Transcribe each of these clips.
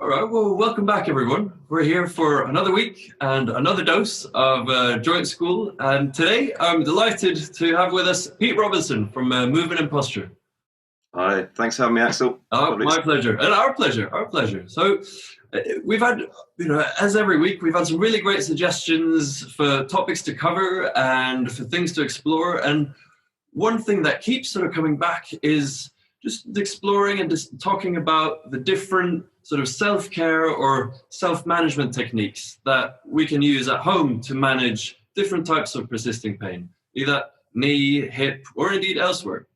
All right, well, welcome back, everyone. We're here for another week and another dose of Joint School. And today, I'm delighted to have with us Pete Robinson from Movement and Posture. Hi, thanks for having me, Axel. My pleasure, and our pleasure. So, we've had, as every week, we've had some really great suggestions for topics to cover and for things to explore. And one thing that keeps sort of coming back is just exploring and just talking about the different sort of self-care or self-management techniques that we can use at home to manage different types of persisting pain, either knee, hip, or indeed elsewhere.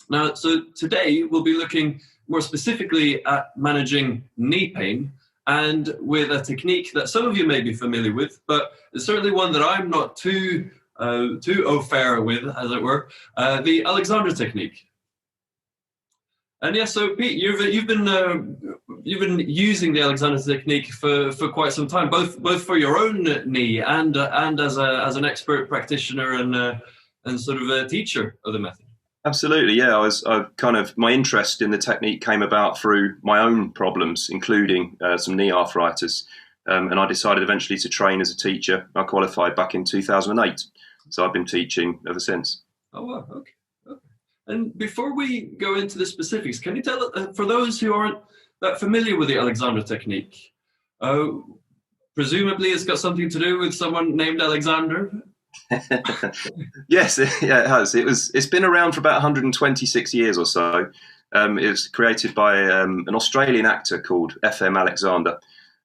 Now, so today we'll be looking more specifically at managing knee pain, and with a technique that some of you may be familiar with, but it's certainly one that I'm not too au fait with, as it were, the Alexander technique. And yeah, so Pete, you've been using the Alexander technique for quite some time, both for your own knee and as an expert practitioner and sort of a teacher of the method. Absolutely, yeah. My interest in the technique came about through my own problems, including some knee arthritis, and I decided eventually to train as a teacher. I qualified back in 2008, so I've been teaching ever since. Oh wow, okay. And before we go into the specifics, can you tell, for those who aren't that familiar with the Alexander technique, presumably it's got something to do with someone named Alexander? Yes, yeah, it has. It's been around for about 126 years or so. It was created by an Australian actor called F.M. Alexander,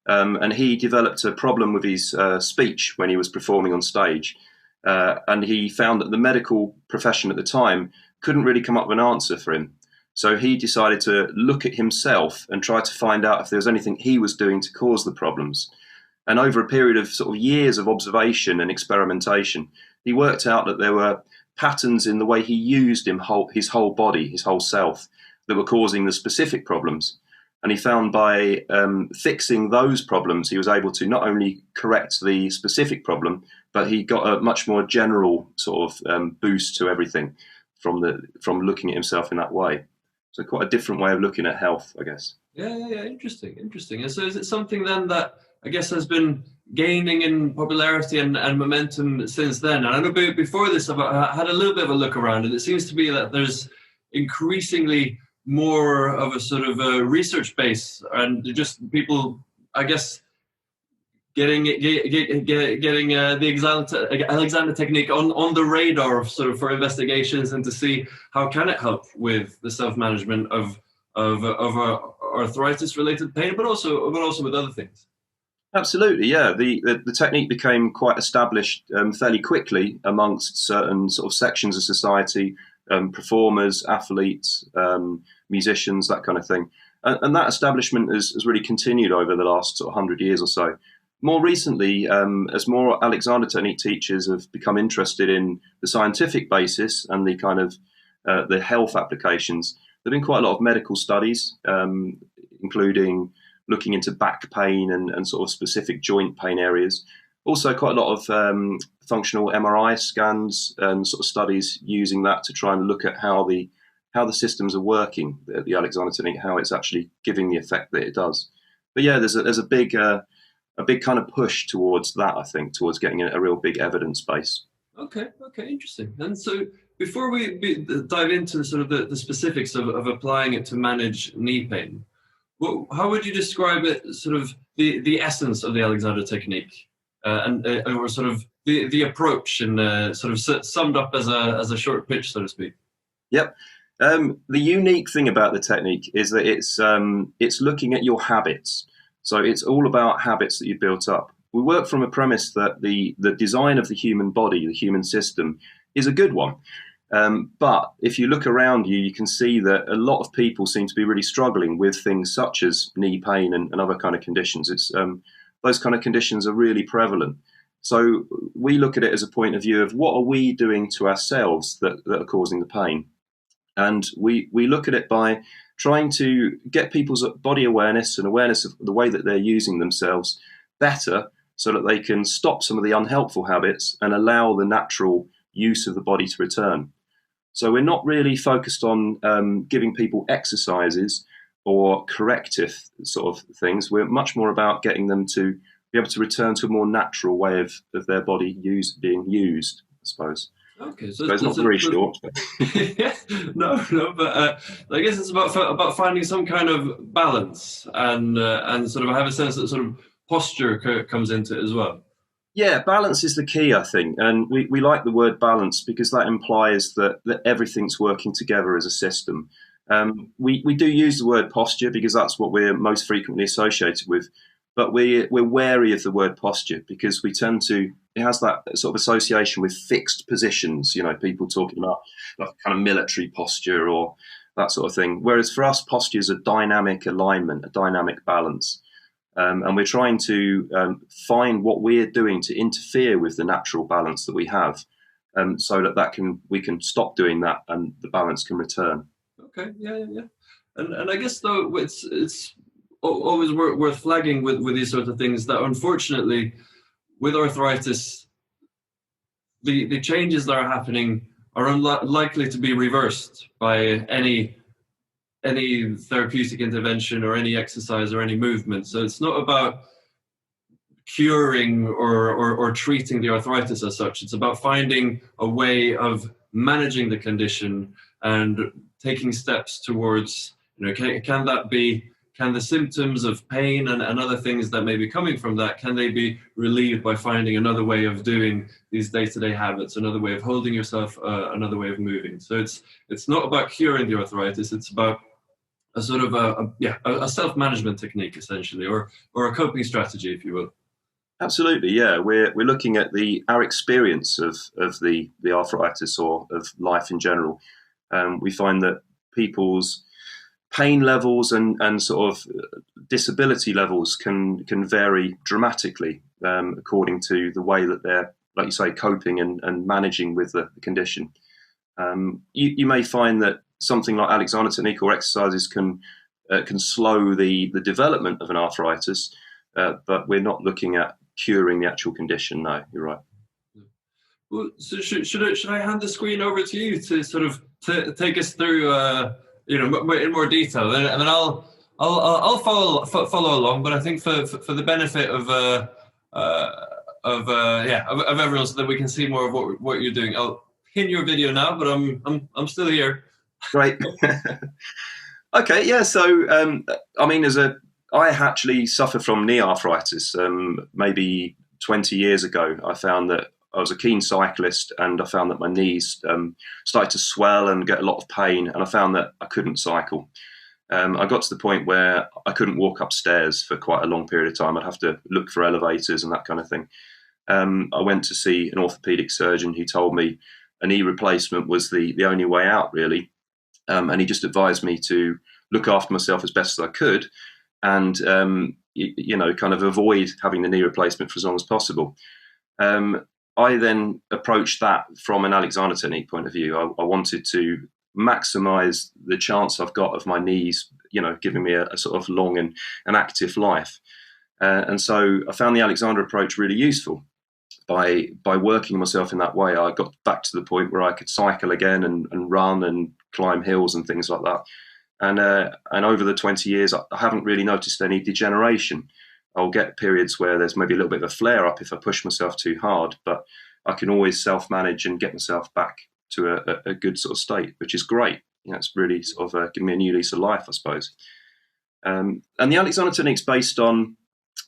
and he developed a problem with his speech when he was performing on stage, and he found that the medical profession at the time couldn't really come up with an answer for him. So he decided to look at himself and try to find out if there was anything he was doing to cause the problems. And over a period of sort of years of observation and experimentation, he worked out that there were patterns in the way he used his whole body, his whole self, that were causing the specific problems. And he found by fixing those problems, he was able to not only correct the specific problem, but he got a much more general sort of boost to everything from looking at himself in that way. So quite a different way of looking at health, I guess. Yeah, interesting. And so is it something then that I guess has been gaining in popularity and momentum since then? And I know before this, I had a little bit of a look around, and it seems to be that there's increasingly more of a sort of a research base and just people, I guess, getting the Alexander technique on the radar sort of for investigations and to see how can it help with the self-management of arthritis related pain, but also with other things. Absolutely, yeah. The technique became quite established fairly quickly amongst certain sort of sections of society, performers, athletes, musicians, that kind of thing. And that establishment has really continued over the last sort of 100 years or so. More recently, as more Alexander technique teachers have become interested in the scientific basis and the kind of the health applications, there have been quite a lot of medical studies, including looking into back pain and sort of specific joint pain areas. Also, quite a lot of functional MRI scans and sort of studies using that to try and look at how the systems are working, the Alexander technique, how it's actually giving the effect that it does. But yeah, there's a big kind of push towards that, I think, towards getting a real big evidence base. Okay, interesting. And so before we dive into the sort of the specifics of applying it to manage knee pain, how would you describe it, sort of the essence of the Alexander technique, or sort of the approach, and sort of summed up as a short pitch, so to speak? Yep. The unique thing about the technique is that it's looking at your habits. So it's all about habits that you've built up. We work from a premise that the design of the human body, the human system, is a good one. But if you look around you, you can see that a lot of people seem to be really struggling with things such as knee pain and other kind of conditions. Those kind of conditions are really prevalent. So we look at it as a point of view of what are we doing to ourselves that are causing the pain. And we look at it by trying to get people's body awareness and awareness of the way that they're using themselves better so that they can stop some of the unhelpful habits and allow the natural use of the body to return. So we're not really focused on giving people exercises, or corrective sort of things. We're much more about getting them to be able to return to a more natural way of their body being used, I suppose. Okay, So it's not very short. Yeah, no, but I guess it's about finding some kind of balance and sort of have a sense that sort of posture comes into it as well. Yeah, balance is the key, I think. And we like the word balance because that implies that everything's working together as a system. We do use the word posture because that's what we're most frequently associated with. But we're wary of the word posture because we tend to, it has that sort of association with fixed positions, people talking about like kind of military posture or that sort of thing. Whereas for us, posture is a dynamic alignment, a dynamic balance. And we're trying to find what we're doing to interfere with the natural balance that we have, so that we can stop doing that and the balance can return. Okay, yeah. And I guess though it's always worth flagging with these sorts of things that unfortunately with arthritis, the changes that are happening are unlikely to be reversed by any therapeutic intervention or any exercise or any movement. So it's not about curing or treating the arthritis as such. It's about finding a way of managing the condition and taking steps towards, can the symptoms of pain and other things that may be coming from that, can they be relieved by finding another way of doing these day-to-day habits, another way of holding yourself, another way of moving. So it's not about curing the arthritis, it's about a sort of a self-management technique essentially, or a coping strategy, if you will. Absolutely, yeah. We're looking at our experience of the arthritis or of life in general. We find that people's pain levels and sort of disability levels can vary dramatically according to the way that they're, like you say, coping and managing with the condition. You may find that something like Alexander technique or exercises can slow the development of an arthritis, but we're not looking at curing the actual condition. No, you're right. Well, so should I hand the screen over to you to sort of take us through in more detail, and then I'll follow along. But I think for the benefit of everyone, so that we can see more of what you're doing. I'll pin your video now, but I'm still here. Great. Okay, yeah. So I actually suffer from knee arthritis. Maybe 20 years ago, I found that I was a keen cyclist, and I found that my knees started to swell and get a lot of pain, and I found that I couldn't cycle. I got to the point where I couldn't walk upstairs for quite a long period of time. I'd have to look for elevators and that kind of thing. I went to see an orthopedic surgeon who told me a knee replacement was the only way out, really. And he just advised me to look after myself as best as I could and, kind of avoid having the knee replacement for as long as possible. I then approached that from an Alexander technique point of view. I wanted to maximize the chance I've got of my knees, giving me a sort of long and active life. And so I found the Alexander approach really useful. By working myself in that way, I got back to the point where I could cycle again and run and climb hills and things like that. And over the 20 years, I haven't really noticed any degeneration. I'll get periods where there's maybe a little bit of a flare up if I push myself too hard, but I can always self-manage and get myself back to a good sort of state, which is great. It's really sort of given me a new lease of life, I suppose. And the Alexander technique's based on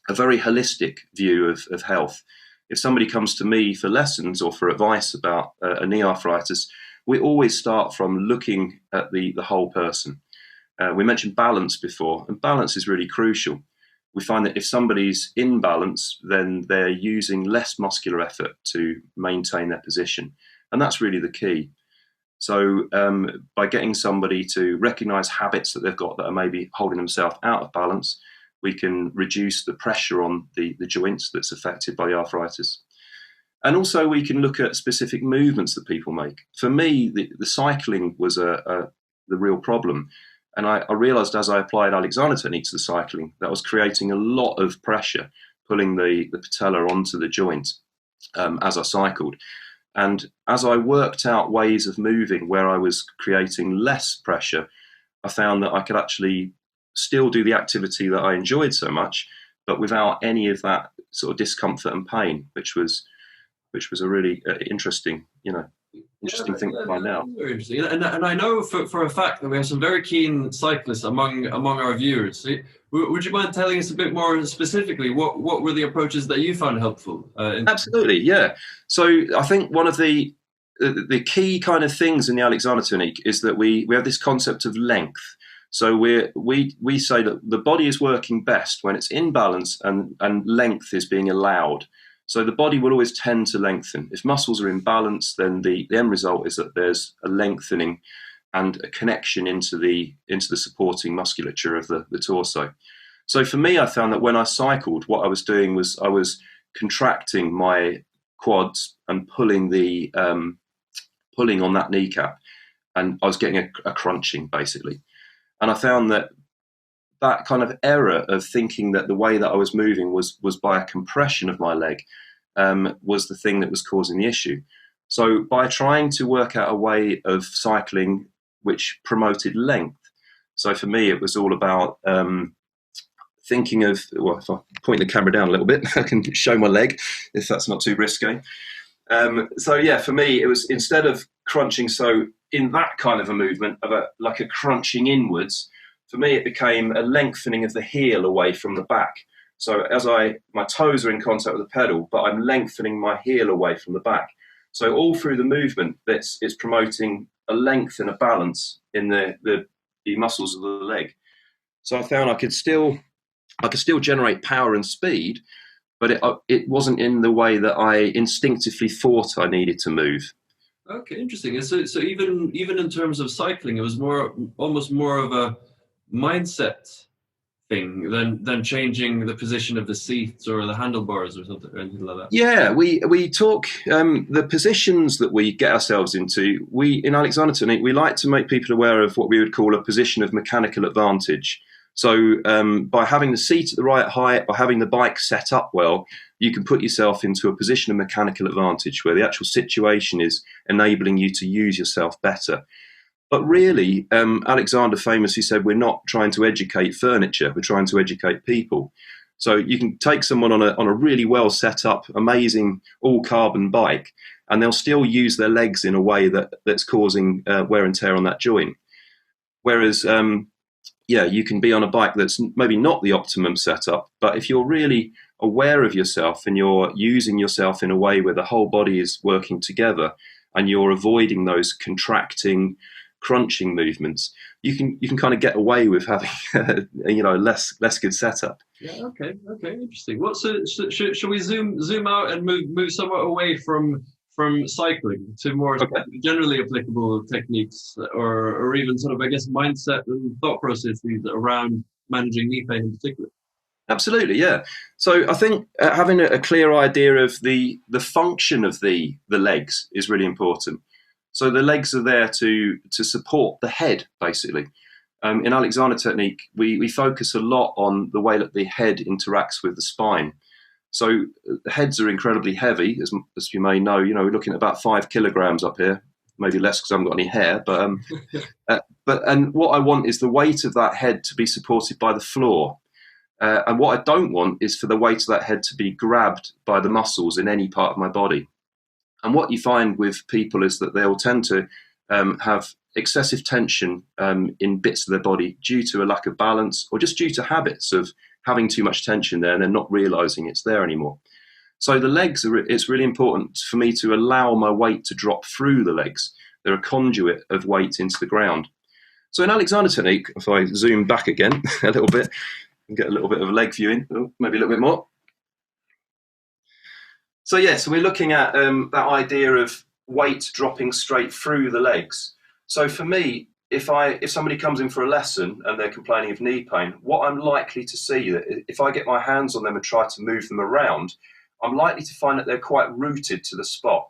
a very holistic view of health. If somebody comes to me for lessons or for advice about a knee arthritis, we always start from looking at the whole person. We mentioned balance before, and balance is really crucial. We find that if somebody's in balance, then they're using less muscular effort to maintain their position. And that's really the key. So by getting somebody to recognize habits that they've got that are maybe holding themselves out of balance, we can reduce the pressure on the joints that's affected by the arthritis. And also we can look at specific movements that people make. For me, the cycling was the real problem. And I realized as I applied Alexander technique to the cycling, that I was creating a lot of pressure, pulling the patella onto the joint as I cycled. And as I worked out ways of moving where I was creating less pressure, I found that I could actually still do the activity that I enjoyed so much, but without any of that sort of discomfort and pain, which was a really interesting thing to find out. Very interesting. And I know for a fact that we have some very keen cyclists among our viewers. So, would you mind telling us a bit more specifically what were the approaches that you found helpful? Absolutely, yeah. So I think one of the key kind of things in the Alexander technique is that we have this concept of length. So we say that the body is working best when it's in balance and length is being allowed. So the body will always tend to lengthen. If muscles are in balance, then the end result is that there's a lengthening and a connection into the supporting musculature of the torso. So for me, I found that when I cycled, what I was doing was I was contracting my quads and pulling on that kneecap, and I was getting a crunching basically. And I found that kind of error of thinking that the way that I was moving was by a compression of my leg was the thing that was causing the issue. So by trying to work out a way of cycling which promoted length, so for me it was all about thinking of, well, if I point the camera down a little bit, I can show my leg if that's not too risque. So yeah, for me it was, instead of crunching, so in that kind of a movement of like a crunching inwards, for me it became a lengthening of the heel away from the back. So as my toes are in contact with the pedal, but I'm lengthening my heel away from the back. So all through the movement, it's promoting a length and a balance in the muscles of the leg. So I found I could still generate power and speed, but it wasn't in the way that I instinctively thought I needed to move. Okay, interesting. So even in terms of cycling, it was almost more of a mindset thing than changing the position of the seats or the handlebars or something or anything like that. Yeah, we talk the positions that we get ourselves into. We in Alexander technique, we like to make people aware of what we would call a position of mechanical advantage. So by having the seat at the right height or having the bike set up well, you can put yourself into a position of mechanical advantage where the actual situation is enabling you to use yourself better. But really, Alexander famously said, we're not trying to educate furniture, we're trying to educate people. So you can take someone on a really well set up, amazing all carbon bike, and they'll still use their legs in a way that's causing wear and tear on that joint. Whereas, you can be on a bike that's maybe not the optimum setup, but if you're really aware of yourself and you're using yourself in a way where the whole body is working together and you're avoiding those contracting, crunching movements, you can kind of get away with having less good setup. Yeah. Okay. Interesting. Should we zoom out and move somewhat away from cycling to more generally applicable techniques, or even sort of, I guess, mindset and thought processes around managing knee pain in particular? Absolutely, yeah. So I think having a clear idea of the function of the legs is really important. So the legs are there to support the head, basically. In Alexander technique, we focus a lot on the way that the head interacts with the spine. So the heads are incredibly heavy, as you may know. We're looking at about 5 kilograms up here, maybe less because I haven't got any hair. But what I want is the weight of that head to be supported by the floor. And what I don't want is for the weight of that head to be grabbed by the muscles in any part of my body. And what you find with people is that they'll tend to have excessive tension in bits of their body due to a lack of balance, or just due to habits of having too much tension there and then not realizing it's there anymore. So the legs, it's really important for me to allow my weight to drop through the legs. They're a conduit of weight into the ground. So in Alexander technique, if I zoom back again a little bit and get a little bit of a leg viewing, maybe a little bit more. So we're looking at that idea of weight dropping straight through the legs. So for me, if somebody comes in for a lesson and they're complaining of knee pain, what I'm likely to see, that if I get my hands on them and try to move them around, I'm likely to find that they're quite rooted to the spot.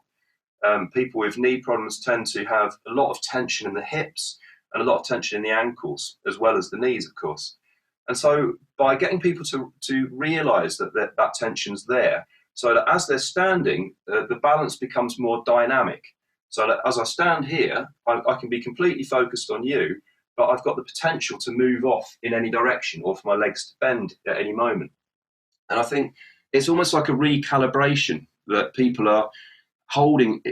People with knee problems tend to have a lot of tension in the hips and a lot of tension in the ankles, as well as the knees, of course. And so by getting people to realize that tension's there, so that as they're standing, the balance becomes more dynamic. So that as I stand here, I can be completely focused on you, but I've got the potential to move off in any direction or for my legs to bend at any moment. And I think it's almost like a recalibration that people are holding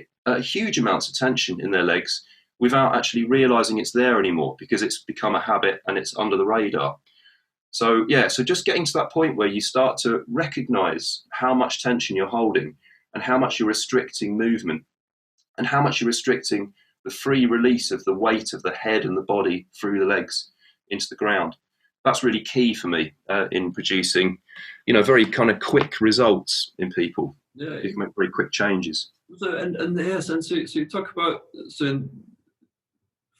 huge amounts of tension in their legs without actually realizing it's there anymore, because it's become a habit and it's under the radar. So just getting to that point where you start to recognize how much tension you're holding and how much you're restricting movement and how much you're restricting the free release of the weight of the head and the body through the legs into the ground. That's really key for me in producing, very kind of quick results in people. Yeah, you can make very quick changes. So so you talk about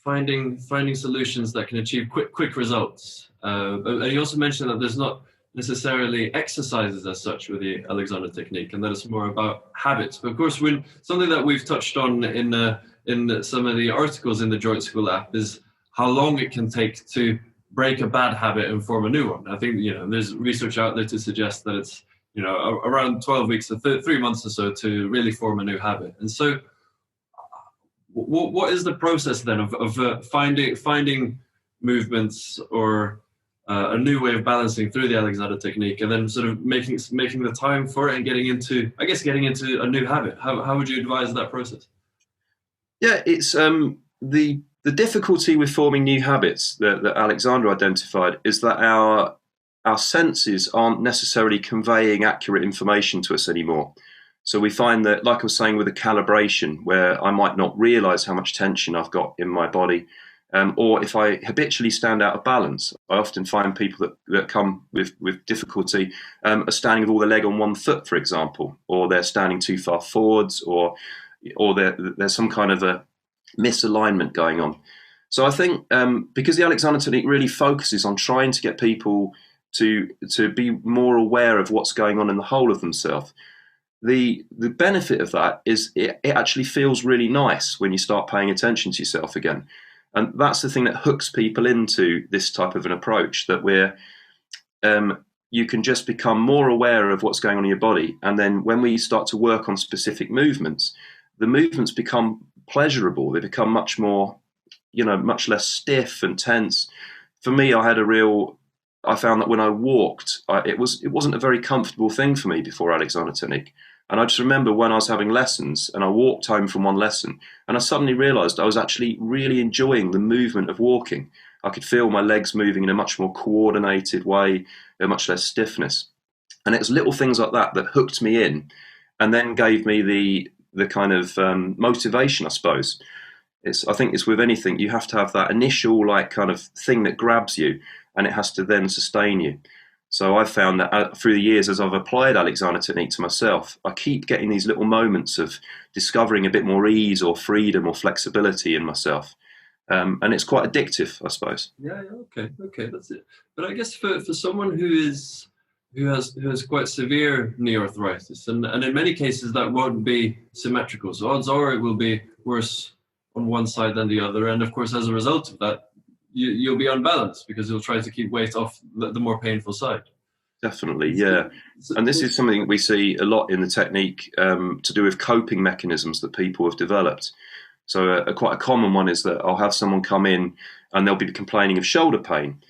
finding solutions that can achieve quick results. And you also mentioned that there's not necessarily exercises as such with the Alexander technique, and that it's more about habits. But of course, when something that we've touched on in some of the articles in the Joint School app is how long it can take to break a bad habit and form a new one. I think there's research out there to suggest that it's around 12 weeks to 3 months or so to really form a new habit. And so, what is the process then of finding movements or a new way of balancing through the Alexander technique, and then sort of making the time for it and getting into a new habit? How would you advise that process? Yeah, it's the difficulty with forming new habits that Alexander identified is that our senses aren't necessarily conveying accurate information to us anymore. So we find that, like I was saying, with a calibration, where I might not realize how much tension I've got in my body, or if I habitually stand out of balance. I often find people that come with difficulty are standing with all their leg on one foot, for example, or they're standing too far forwards, or there's some kind of a misalignment going on. So I think because the Alexander technique really focuses on trying to get people to be more aware of what's going on in the whole of themselves, the benefit of that is it actually feels really nice when you start paying attention to yourself again. And that's the thing that hooks people into this type of an approach, that you can just become more aware of what's going on in your body. And then when we start to work on specific movements, the movements become pleasurable. They become much more, much less stiff and tense. For me, I found that when I walked, it wasn't a very comfortable thing for me before Alexander technique. And I just remember when I was having lessons and I walked home from one lesson, and I suddenly realized I was actually really enjoying the movement of walking. I could feel my legs moving in a much more coordinated way, a much less stiffness. And it was little things like that that hooked me in and then gave me the kind of motivation, I suppose. I think it's with anything, you have to have that initial kind of thing that grabs you, and it has to then sustain you. So I've found that through the years, as I've applied Alexander technique to myself, I keep getting these little moments of discovering a bit more ease or freedom or flexibility in myself. And it's quite addictive, I suppose. Yeah, okay, that's it. But I guess for someone who has quite severe knee arthritis, and in many cases that won't be symmetrical, so odds are it will be worse on one side than the other, and of course as a result of that, you'll be unbalanced because you'll try to keep weight off the more painful side. Definitely, yeah. And this is something we see a lot in the technique to do with coping mechanisms that people have developed. So quite a common one is that I'll have someone come in and they'll be complaining of shoulder pain,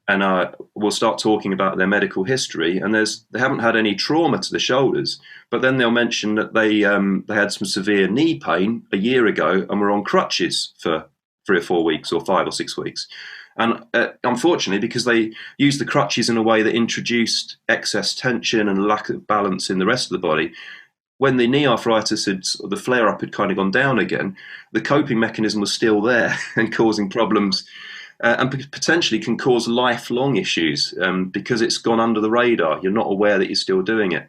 and we'll start talking about their medical history, and they haven't had any trauma to the shoulders, but then they'll mention that they had some severe knee pain a year ago and were on crutches for 3 or 4 weeks or 5 or 6 weeks. And unfortunately, because they used the crutches in a way that introduced excess tension and lack of balance in the rest of the body, when the knee arthritis the flare-up had kind of gone down again, the coping mechanism was still there and causing problems, and potentially can cause lifelong issues because it's gone under the radar. You're not aware that you're still doing it.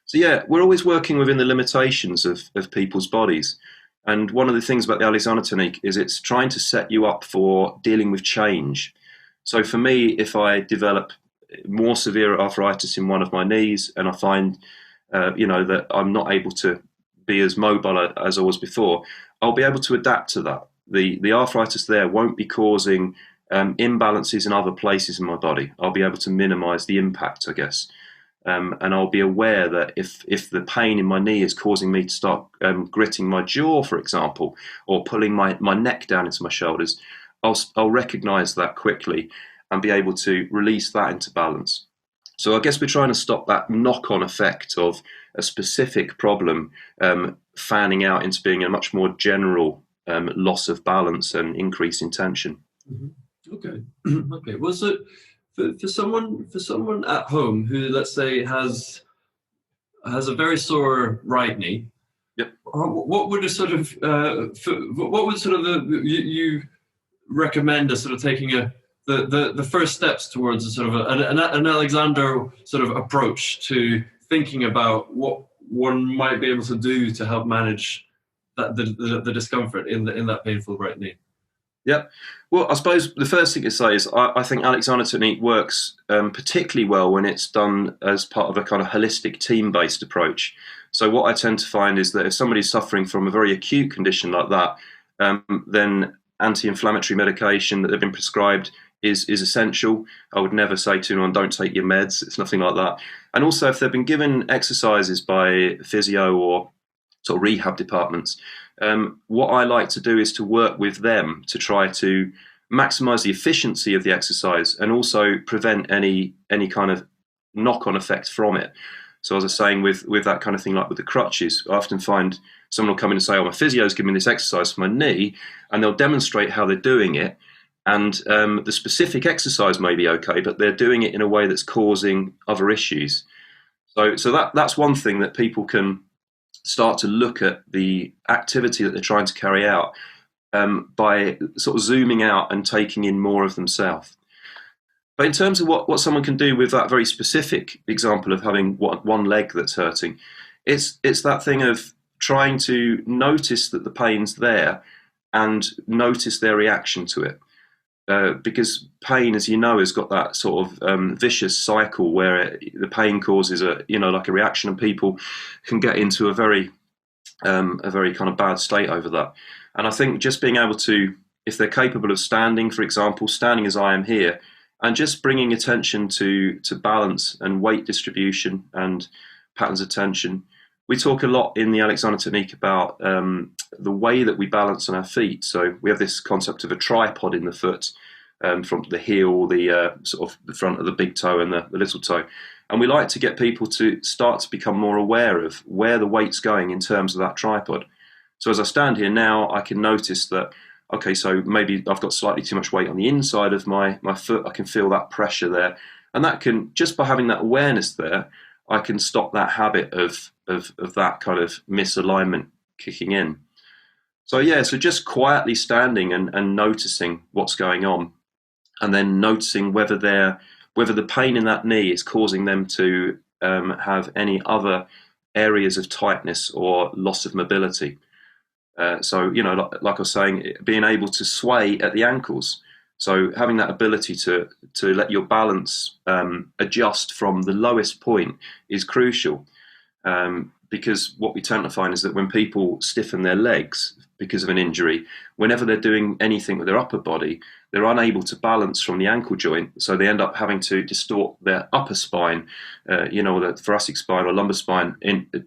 So yeah, we're always working within the limitations of people's bodies. And one of the things about the Alexander technique is it's trying to set you up for dealing with change. So for me, if I develop more severe arthritis in one of my knees and I find that I'm not able to be as mobile as I was before, I'll be able to adapt to that. The arthritis there won't be causing imbalances in other places in my body. I'll be able to minimize the impact, I guess. And I'll be aware that if the pain in my knee is causing me to start gritting my jaw, for example, or pulling my neck down into my shoulders, I'll recognize that quickly and be able to release that into balance. So I guess we're trying to stop that knock-on effect of a specific problem fanning out into being a much more general loss of balance and increase in tension. Mm-hmm. Okay. Okay. Well, so for someone at home who, let's say, has a very sore right knee, yep. What would a sort of what would sort of you recommend as sort of taking the first steps towards a sort of an Alexander sort of approach to thinking about what one might be able to do to help manage that the discomfort in that painful right knee? Yeah, well, I suppose the first thing to say is I think Alexander technique works particularly well when it's done as part of a kind of holistic team-based approach. So what I tend to find is that if somebody's suffering from a very acute condition like that, then anti-inflammatory medication that they've been prescribed is essential. I would never say to anyone, don't take your meds. It's nothing like that. And also, if they've been given exercises by physio or sort of rehab departments, what I like to do is to work with them to try to maximize the efficiency of the exercise and also prevent any kind of knock-on effect from it. So as I was saying, with that kind of thing, like with the crutches, I often find someone will come in and say, oh, my physio's giving me this exercise for my knee, and they'll demonstrate how they're doing it. And the specific exercise may be okay, but they're doing it in a way that's causing other issues. So that's one thing that people can start to look at the activity that they're trying to carry out by sort of zooming out and taking in more of themselves. But in terms of what someone can do with that very specific example of having one leg that's hurting, it's that thing of trying to notice that the pain's there and notice their reaction to it. Because pain, as you know, has got that sort of vicious cycle where the pain causes like a reaction, and people can get into a very kind of bad state over that. And I think just being able to, if they're capable of standing, for example, standing as I am here, and just bringing attention to balance and weight distribution and patterns of tension. We talk a lot in the Alexander technique about the way that we balance on our feet. So we have this concept of a tripod in the foot, from the heel, the sort of the front of the big toe and the little toe. And we like to get people to start to become more aware of where the weight's going in terms of that tripod. So as I stand here now, I can notice that, okay, so maybe I've got slightly too much weight on the inside of my foot. I can feel that pressure there. And that can, just by having that awareness there, I can stop that habit of that kind of misalignment kicking in. So yeah, so just quietly standing and noticing what's going on, and then noticing whether the pain in that knee is causing them to have any other areas of tightness or loss of mobility. So, like I was saying, being able to sway at the ankles. So having that ability to let your balance adjust from the lowest point is crucial, because what we tend to find is that when people stiffen their legs because of an injury, whenever they're doing anything with their upper body, they're unable to balance from the ankle joint, so they end up having to distort their upper spine, the thoracic spine or lumbar spine,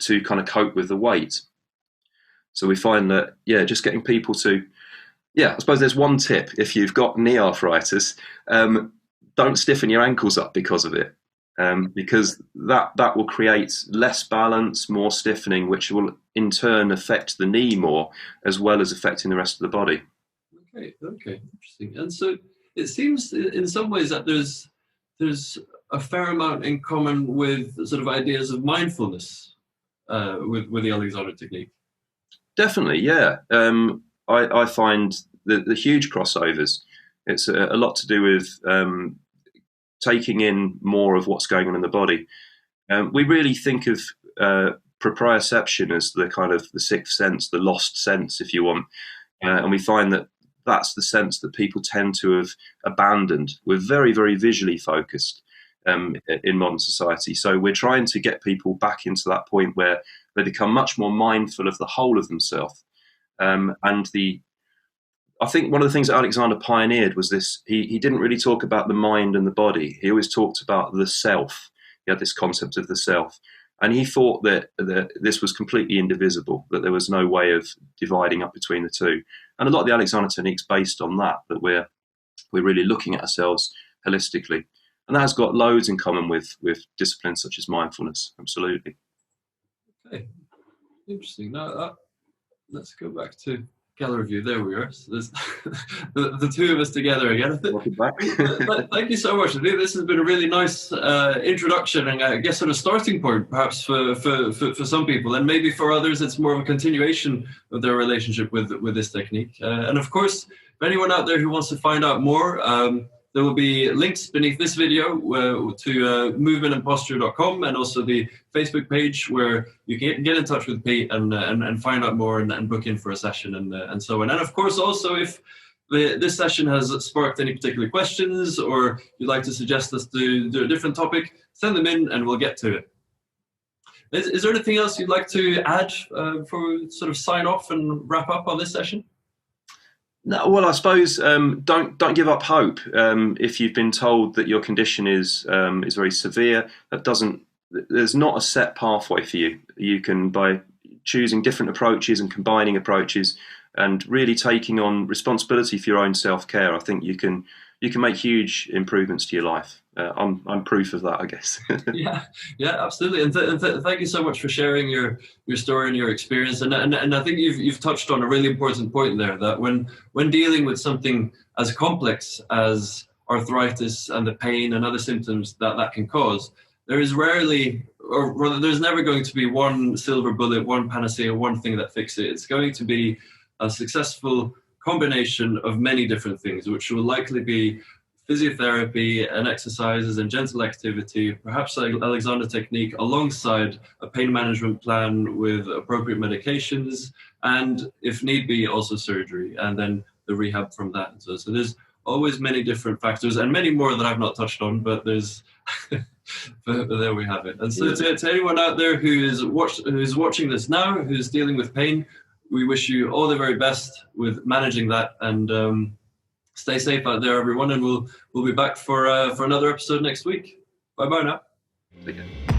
to kind of cope with the weight. So we find that, just getting people to, I suppose there's one tip. If you've got knee arthritis, don't stiffen your ankles up because of it, because that will create less balance, more stiffening, which will in turn affect the knee more, as well as affecting the rest of the body. Okay, interesting. And so it seems in some ways that there's a fair amount in common with sort of ideas of mindfulness with the Alexander technique. Definitely, yeah. I find the huge crossovers. It's a lot to do with taking in more of what's going on in the body. We really think of proprioception as the kind of the sixth sense, the lost sense, if you want. And we find that that's the sense that people tend to have abandoned. We're very, very visually focused in modern society. So we're trying to get people back into that point where they become much more mindful of the whole of themselves. I think one of the things that Alexander pioneered was this. He didn't really talk about the mind and the body. He always talked about the self. He had this concept of the self. And he thought that this was completely indivisible, that there was no way of dividing up between the two. And a lot of the Alexander technique's based on that we're really looking at ourselves holistically. And that has got loads in common with disciplines such as mindfulness. Absolutely. Okay, interesting. Now, let's go back to gallery view. There we are. So there's the two of us together again. Thank you so much. I think this has been a really nice introduction, and I guess sort of starting point perhaps for some people, and maybe for others it's more of a continuation of their relationship with this technique. And of course, if anyone out there who wants to find out more, there will be links beneath this video to movementandposture.com, and also the Facebook page where you can get in touch with Pete and find out more and book in for a session and so on. And of course, also if this session has sparked any particular questions, or you'd like to suggest us to do a different topic, send them in and we'll get to it. Is there anything else you'd like to add for sort of sign off and wrap up on this session? No, well, I suppose don't give up hope. If you've been told that your condition is very severe, there's not a set pathway for you. You can, by choosing different approaches and combining approaches, and really taking on responsibility for your own self-care, I think you can make huge improvements to your life. I'm proof of that, I guess. yeah, absolutely. And thank you so much for sharing your story and your experience. And I think you've touched on a really important point there, that when dealing with something as complex as arthritis and the pain and other symptoms that can cause, there is rarely, or rather there's never going to be one silver bullet, one panacea, one thing that fixes it. It's going to be a successful combination of many different things, which will likely be physiotherapy and exercises and gentle activity, perhaps Alexander technique, alongside a pain management plan with appropriate medications, and if need be, also surgery, and then the rehab from that. So there's always many different factors, and many more that I've not touched on, but there's but there we have it. And so to anyone out there who's watching this now, who's dealing with pain, we wish you all the very best with managing that, and stay safe out there, everyone, and we'll be back for another episode next week. Bye now. Okay.